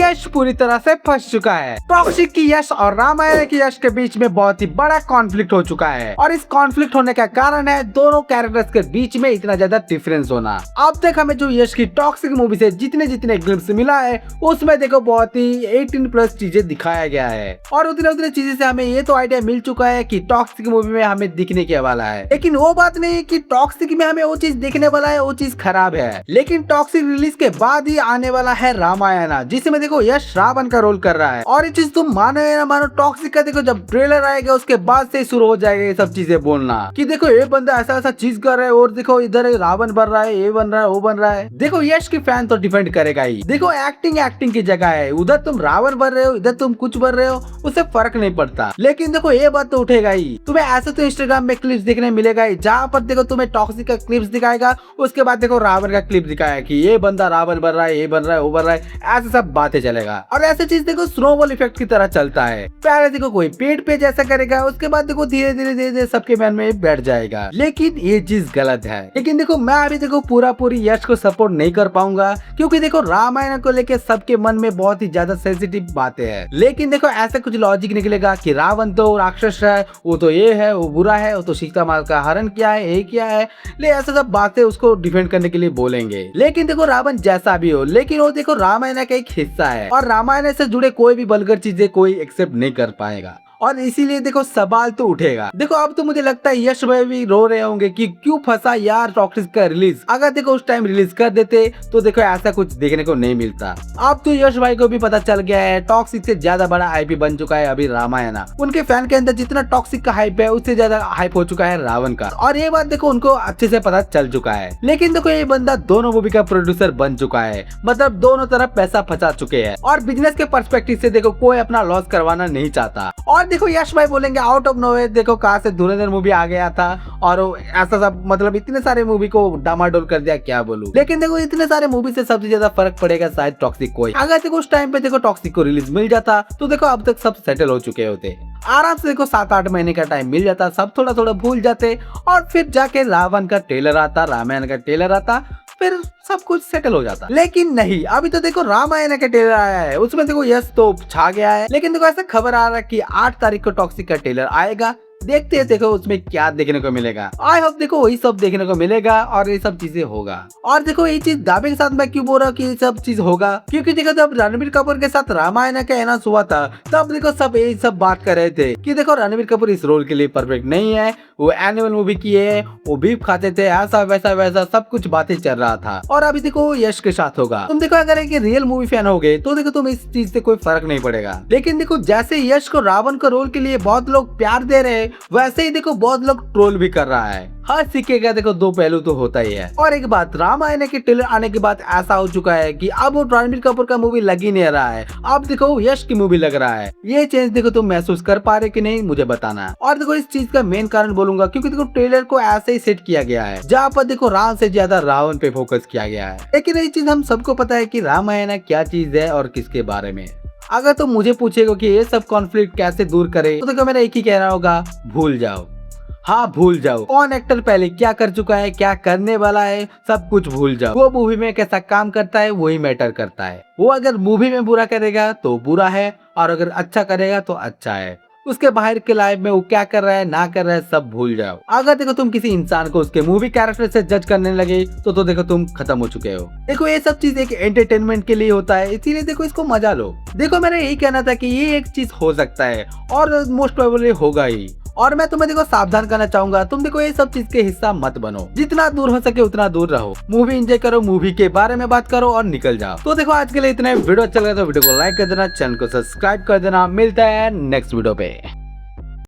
यश पूरी तरह से फंस चुका है। टॉक्सिक की यश और रामायण की यश के बीच में बहुत ही बड़ा कॉन्फ्लिक्ट हो चुका है और इस कॉन्फ्लिक्ट होने का कारण है दोनों कैरेक्टर्स के बीच में इतना ज्यादा डिफरेंस होना। अब तक हमें जो यश की टॉक्सिक मूवी से जितने ग्लिम्स मिला है उसमें देखो बहुत ही 18+ चीजें दिखाया गया है और उतने चीजें से हमें ये तो आइडिया मिल चुका है कि टॉक्सिक मूवी में हमें दिखने के वाला है। लेकिन वो बात नहीं कि टॉक्सिक में हमें वो चीज दिखने वाला है वो चीज खराब है। लेकिन टॉक्सिक रिलीज के बाद ही आने वाला है रामायण, जिसमें देखो यश रावण का रोल कर रहा है और ये चीज तुम मानो या ना मानो, टॉक्सिक का देखो जब ट्रेलर आएगा उसके बाद से शुरू हो जाएगा ये सब चीजें बोलना कि देखो ये बंदा ऐसा चीज कर रहा है और देखो इधर रावण बन रहा है, ये बन रहा है, वो बन रहा है। देखो यश की फैन तो डिफेंड करेगा ही। देखो एक्टिंग की जगह है, उधर तुम रावण बन रहे हो इधर तुम कुछ बन रहे हो, उससे फर्क नहीं पड़ता। लेकिन देखो ये बात तो उठेगा ही। तुम्हें ऐसे तो इंस्टाग्राम में क्लिप्स देखने मिलेगा ही जहाँ पर देखो तुम्हें टॉक्सिक का क्लिप्स दिखाएगा, उसके बाद देखो रावण का क्लिप दिखाएगा कि ये बंदा रावण बन रहा है, ये बन रहा है, वो बन रहा है, ऐसे सब बातें चलेगा। और ऐसे चीज देखो स्नोबॉल इफेक्ट की तरह चलता है। पहले देखो कोई पेट पे जैसा करेगा, उसके बाद देखो धीरे धीरे सबके मन में बैठ जाएगा। लेकिन ये चीज गलत है। लेकिन देखो मैं अभी देखो पूरी यश को सपोर्ट नहीं कर पाऊंगा क्योंकि देखो रामायण को लेके सबके मन में बहुत ही ज्यादा सेंसिटिव बातें हैं। लेकिन देखो ऐसा कुछ लॉजिक निकलेगा कि रावण तो राक्षस है, वो तो ये है, वो बुरा है, वो तो सीता माता का हरण किया है, ये किया है, ले ऐसा सब बातें उसको डिफेंड करने के लिए बोलेंगे। लेकिन देखो रावण जैसा भी हो, लेकिन वो देखो रामायण का एक हिस्सा है और रामायण से जुड़े कोई भी वल्गर चीजें कोई एक्सेप्ट नहीं कर पाएगा और इसीलिए देखो सवाल तो उठेगा। देखो अब तो मुझे लगता है यश भाई भी रो रहे होंगे कि क्यों फंसा यार टॉक्सिक का रिलीज। अगर देखो उस टाइम रिलीज कर देते तो देखो ऐसा कुछ देखने को नहीं मिलता। अब तो यश भाई को भी पता चल गया है टॉक्सिक से ज्यादा बड़ा आईपी बन चुका है अभी रामायण। उनके फैन के अंदर जितना टॉक्सिक का हाइप है उससे ज्यादा हाइप हो चुका है रावण का और ये बात देखो उनको अच्छे से पता चल चुका है। लेकिन देखो ये बंदा दोनों मूवी का प्रोड्यूसर बन चुका है, मतलब दोनों तरफ पैसा फंसा चुके हैं और बिजनेस के पर्सपेक्टिव से देखो कोई अपना लॉस करवाना नहीं चाहता। और देखो यश भाई बोलेंगे आउट ऑफ नोवेयर देखो कहां से धुरंधर मूवी आ गया था और ऐसा सब, मतलब इतने सारे मूवी को डामाडोल कर दिया, क्या बोलूं। लेकिन देखो इतने सारे मूवी से सबसे ज्यादा फर्क पड़ेगा शायद टॉक्सिक को। अगर देखो उस टाइम पे देखो टॉक्सिक को रिलीज मिल जाता तो देखो अब तक सब सेटल हो चुके होते। आराम से देखो 7-8 महीने का टाइम मिल जाता, सब थोड़ा भूल जाते और फिर जाके रावण का ट्रेलर आता, रामायण का ट्रेलर आता, फिर सब कुछ सेटल हो जाता। लेकिन नहीं, अभी तो देखो रामायण का ट्रेलर आया है, उसमें देखो यश तो छा गया है। लेकिन देखो ऐसा खबर आ रहा है कि 8 तारीख को टॉक्सिक का ट्रेलर आएगा। देखते हैं देखो उसमें क्या देखने को मिलेगा। आई होप देखो वही सब देखने को मिलेगा और ये सब चीजें होगा। और देखो ये चीज दावे के साथ मैं क्यों बोल रहा हूँ कि ये सब चीज होगा, क्योंकि देखो जब रणबीर कपूर के साथ रामायण का अनाउंस हुआ था तब देखो सब यही सब बात कर रहे थे कि देखो रणबीर कपूर इस रोल के लिए परफेक्ट नहीं है, वो एनिमल मूवी किए है, वो बीफ खाते थे, ऐसा वैसा सब कुछ बातें चल रहा था। और अभी देखो यश के साथ होगा। तुम देखो अगर एक रियल मूवी फैन हो गए तो देखो तुम इस चीज से कोई फर्क नहीं पड़ेगा। लेकिन देखो जैसे यश को रावण का रोल के लिए बहुत लोग प्यार दे रहे हैं, वैसे ही देखो बहुत लोग ट्रोल भी कर रहा है। हर सिक्के का देखो दो पहलू तो होता ही है। और एक बात, रामायण के ट्रेलर आने के बाद ऐसा हो चुका है कि अब वो रणबीर कपूर का मूवी लग ही नहीं रहा है, अब देखो यश की मूवी लग रहा है। ये चेंज देखो तुम महसूस कर पा रहे कि नहीं मुझे बताना। और देखो इस चीज का मेन कारण बोलूंगा क्योंकि देखो ट्रेलर को ऐसे ही सेट किया गया है जहाँ पर देखो राम से ज्यादा रावण पे फोकस किया गया है। लेकिन ये चीज हम सबको पता है कि रामायण क्या चीज है और किसके बारे में। अगर तुम मुझे पूछेगा कि ये सब कॉन्फ्लिक्ट कैसे दूर करे तो देखो मेरा एक ही कहना होगा, भूल जाओ। हाँ भूल जाओ, कौन एक्टर पहले क्या कर चुका है, क्या करने वाला है, सब कुछ भूल जाओ। वो मूवी में कैसा काम करता है वही मैटर करता है। वो अगर मूवी में बुरा करेगा तो बुरा है और अगर अच्छा करेगा तो अच्छा है। उसके बाहर के लाइफ में वो क्या कर रहा है ना कर रहा है सब भूल जाओ। अगर देखो तुम किसी इंसान को उसके मूवी कैरेक्टर से जज करने लगे तो देखो तुम खत्म हो चुके हो। देखो ये सब चीज एक एंटरटेनमेंट के लिए होता है, इसीलिए देखो इसको मजा लो। देखो मेरा यही कहना था कि ये एक चीज हो सकता है और मोस्ट प्रोबेबली होगा ही। और मैं तुम्हें देखो सावधान करना चाहूंगा, तुम देखो ये सब चीज के हिस्सा मत बनो। जितना दूर हो सके उतना दूर रहो, मूवी एंजॉय करो, मूवी के बारे में बात करो और निकल जाओ। तो देखो आज के लिए इतना। वीडियो अच्छा लगा तो वीडियो को लाइक कर देना, चैनल को सब्सक्राइब कर देना। मिलता है नेक्स्ट वीडियो पे।